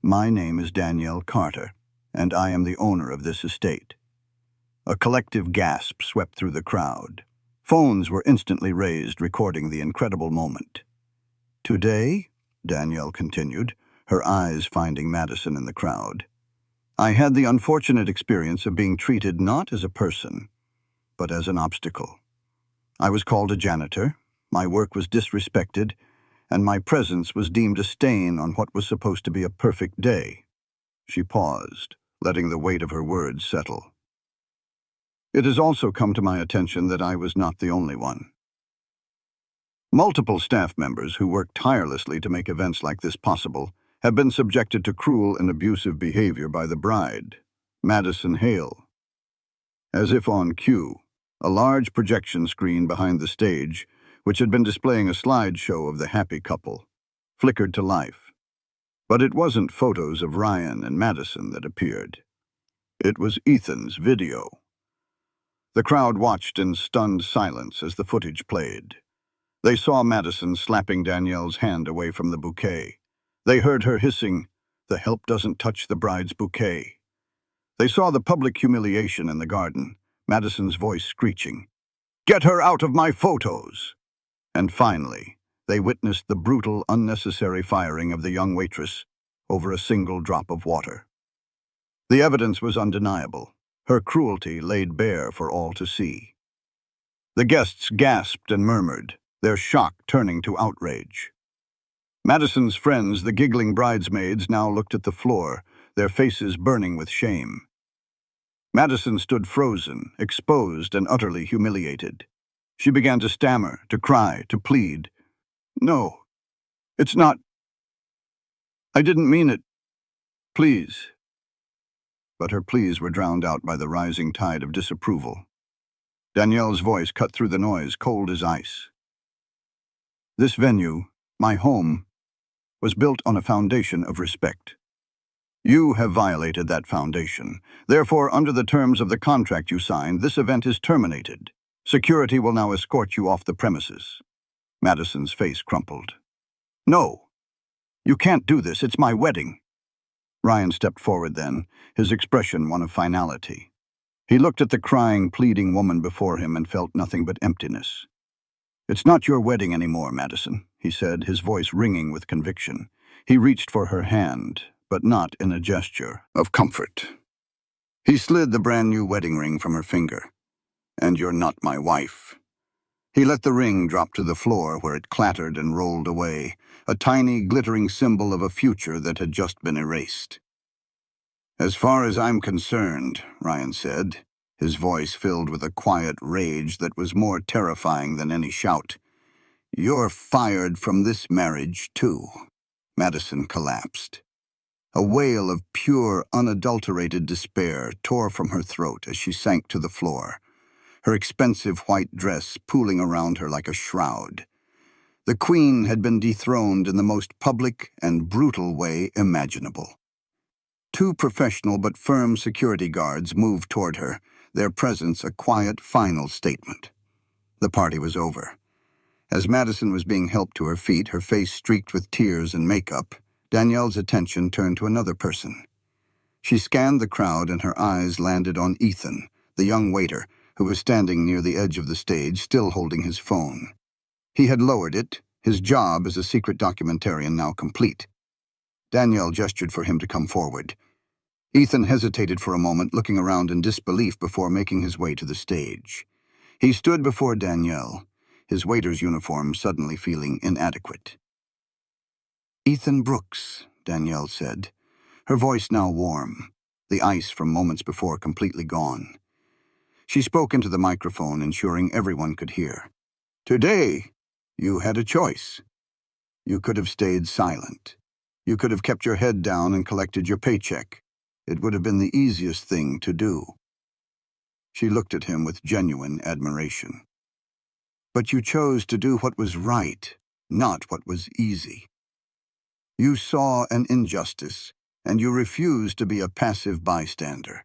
My name is Danielle Carter, and I am the owner of this estate." A collective gasp swept through the crowd. Phones were instantly raised, recording the incredible moment. "Today," Danielle continued, her eyes finding Madison in the crowd, "I had the unfortunate experience of being treated not as a person, but as an obstacle. I was called a janitor, my work was disrespected, and my presence was deemed a stain on what was supposed to be a perfect day." She paused, letting the weight of her words settle. "It has also come to my attention that I was not the only one. Multiple staff members who worked tirelessly to make events like this possible have been subjected to cruel and abusive behavior by the bride, Madison Hale." As if on cue, a large projection screen behind the stage, which had been displaying a slideshow of the happy couple, flickered to life. But it wasn't photos of Ryan and Madison that appeared. It was Ethan's video. The crowd watched in stunned silence as the footage played. They saw Madison slapping Danielle's hand away from the bouquet. They heard her hissing, "The help doesn't touch the bride's bouquet." They saw the public humiliation in the garden, Madison's voice screeching, "Get her out of my photos!" And finally, they witnessed the brutal, unnecessary firing of the young waitress over a single drop of water. The evidence was undeniable, her cruelty laid bare for all to see. The guests gasped and murmured, their shock turning to outrage. Madison's friends, the giggling bridesmaids, now looked at the floor, their faces burning with shame. Madison stood frozen, exposed and utterly humiliated. She began to stammer, to cry, to plead. "No, it's not. I didn't mean it. Please." But her pleas were drowned out by the rising tide of disapproval. Danielle's voice cut through the noise, cold as ice. "This venue, my home, was built on a foundation of respect. You have violated that foundation. Therefore, under the terms of the contract you signed, this event is terminated. Security will now escort you off the premises." Madison's face crumpled. "No, you can't do this. It's my wedding." Ryan stepped forward then, his expression one of finality. He looked at the crying, pleading woman before him and felt nothing but emptiness. "It's not your wedding anymore, Madison," he said, his voice ringing with conviction. He reached for her hand, but not in a gesture of comfort. He slid the brand-new wedding ring from her finger. "And you're not my wife." He let the ring drop to the floor where it clattered and rolled away, a tiny, glittering symbol of a future that had just been erased. "As far as I'm concerned," Ryan said, his voice filled with a quiet rage that was more terrifying than any shout, "you're fired from this marriage, too." Madison collapsed. A wail of pure, unadulterated despair tore from her throat as she sank to the floor, her expensive white dress pooling around her like a shroud. The Queen had been dethroned in the most public and brutal way imaginable. Two professional but firm security guards moved toward her, their presence a quiet final statement. The party was over. As Madison was being helped to her feet, her face streaked with tears and makeup, Danielle's attention turned to another person. She scanned the crowd and her eyes landed on Ethan, the young waiter, who was standing near the edge of the stage, still holding his phone. He had lowered it, his job as a secret documentarian now complete. Danielle gestured for him to come forward. Ethan hesitated for a moment, looking around in disbelief before making his way to the stage. He stood before Danielle, his waiter's uniform suddenly feeling inadequate. "Ethan Brooks," Danielle said, her voice now warm, the ice from moments before completely gone. She spoke into the microphone, ensuring everyone could hear. "Today, you had a choice. You could have stayed silent. You could have kept your head down and collected your paycheck. It would have been the easiest thing to do." She looked at him with genuine admiration. "But you chose to do what was right, not what was easy. You saw an injustice, and you refused to be a passive bystander.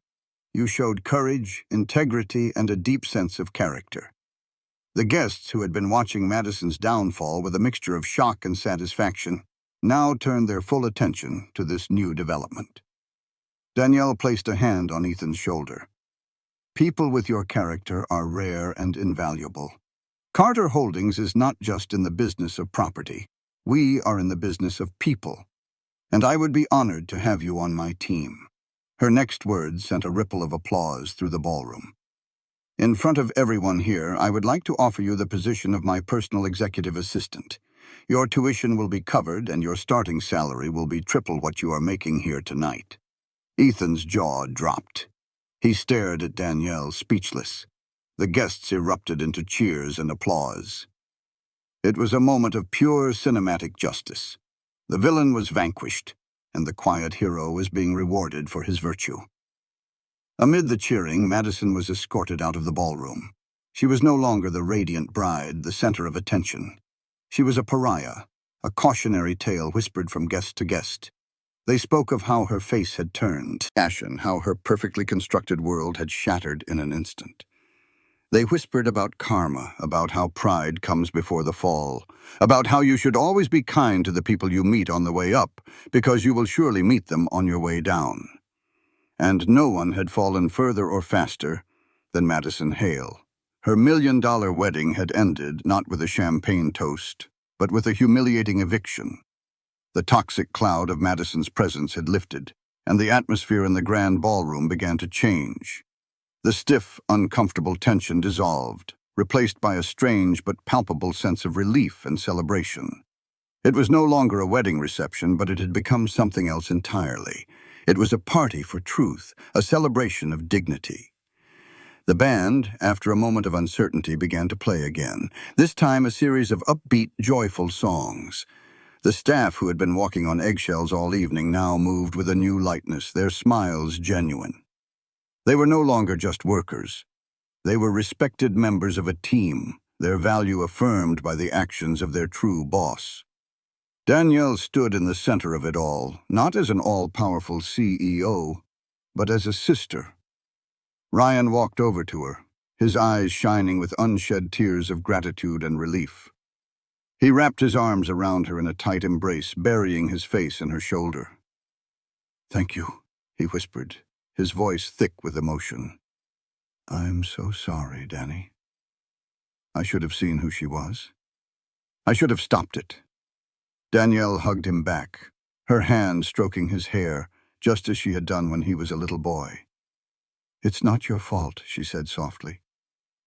You showed courage, integrity, and a deep sense of character." The guests, who had been watching Madison's downfall with a mixture of shock and satisfaction, now turned their full attention to this new development. Danielle placed a hand on Ethan's shoulder. "People with your character are rare and invaluable. Carter Holdings is not just in the business of property. We are in the business of people, and I would be honored to have you on my team." Her next words sent a ripple of applause through the ballroom. "In front of everyone here, I would like to offer you the position of my personal executive assistant. Your tuition will be covered, and your starting salary will be triple what you are making here tonight." Ethan's jaw dropped. He stared at Danielle, speechless. The guests erupted into cheers and applause. It was a moment of pure cinematic justice. The villain was vanquished, and the quiet hero was being rewarded for his virtue. Amid the cheering, Madison was escorted out of the ballroom. She was no longer the radiant bride, the center of attention. She was a pariah, a cautionary tale whispered from guest to guest. They spoke of how her face had turned ashen, how her perfectly constructed world had shattered in an instant. They whispered about karma, about how pride comes before the fall, about how you should always be kind to the people you meet on the way up, because you will surely meet them on your way down. And no one had fallen further or faster than Madison Hale. Her $1 million wedding had ended not with a champagne toast, but with a humiliating eviction. The toxic cloud of Madison's presence had lifted, and the atmosphere in the grand ballroom began to change. The stiff, uncomfortable tension dissolved, replaced by a strange but palpable sense of relief and celebration. It was no longer a wedding reception, but it had become something else entirely. It was a party for truth, a celebration of dignity. The band, after a moment of uncertainty, began to play again, this time a series of upbeat, joyful songs. The staff, who had been walking on eggshells all evening, now moved with a new lightness, their smiles genuine. They were no longer just workers. They were respected members of a team, their value affirmed by the actions of their true boss. Danielle stood in the center of it all, not as an all-powerful CEO, but as a sister. Ryan walked over to her, his eyes shining with unshed tears of gratitude and relief. He wrapped his arms around her in a tight embrace, burying his face in her shoulder. "Thank you," he whispered, his voice thick with emotion. "I'm so sorry, Danny. I should have seen who she was." I should have stopped it. Danielle hugged him back, her hand stroking his hair, just as she had done when he was a little boy. "It's not your fault," she said softly.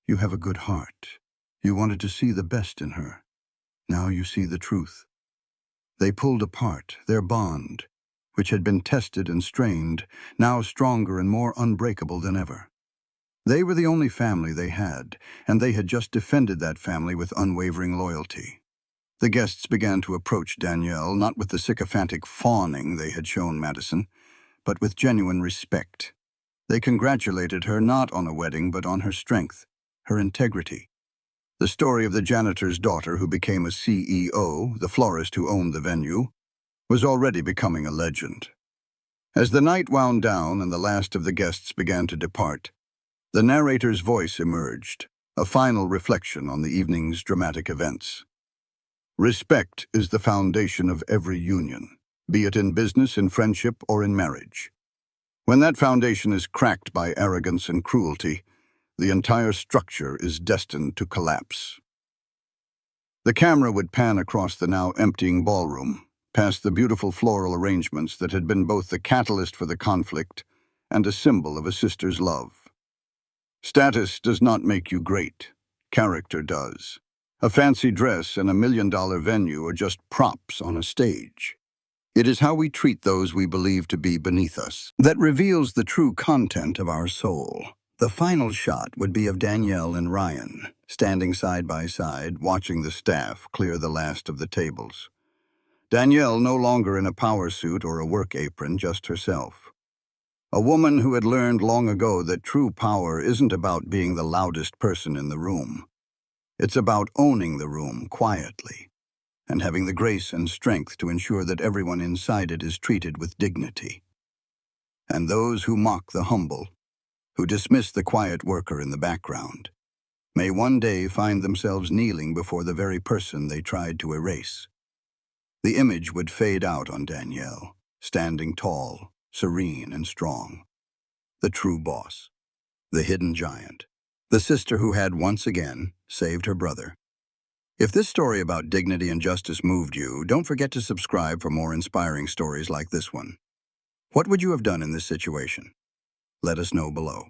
"You have a good heart. You wanted to see the best in her. Now you see the truth." They pulled apart, their bond, which had been tested and strained, now stronger and more unbreakable than ever. They were the only family they had, and they had just defended that family with unwavering loyalty. The guests began to approach Danielle, not with the sycophantic fawning they had shown Madison, but with genuine respect. They congratulated her not on a wedding, but on her strength, her integrity. The story of the janitor's daughter who became a CEO, the florist who owned the venue, was already becoming a legend. As the night wound down and the last of the guests began to depart, the narrator's voice emerged, a final reflection on the evening's dramatic events. Respect is the foundation of every union, be it in business, in friendship, or in marriage. When that foundation is cracked by arrogance and cruelty, the entire structure is destined to collapse. The camera would pan across the now emptying ballroom, past the beautiful floral arrangements that had been both the catalyst for the conflict and a symbol of a sister's love. Status does not make you great. Character does. A fancy dress and $1 million venue are just props on a stage. It is how we treat those we believe to be beneath us that reveals the true content of our soul. The final shot would be of Danielle and Ryan, standing side by side, watching the staff clear the last of the tables. Danielle no longer in a power suit or a work apron, just herself. A woman who had learned long ago that true power isn't about being the loudest person in the room. It's about owning the room quietly and having the grace and strength to ensure that everyone inside it is treated with dignity. And those who mock the humble, who dismiss the quiet worker in the background, may one day find themselves kneeling before the very person they tried to erase. The image would fade out on Danielle, standing tall, serene and strong. The true boss, the hidden giant, the sister who had once again saved her brother. If this story about dignity and justice moved you, don't forget to subscribe for more inspiring stories like this one. What would you have done in this situation? Let us know below.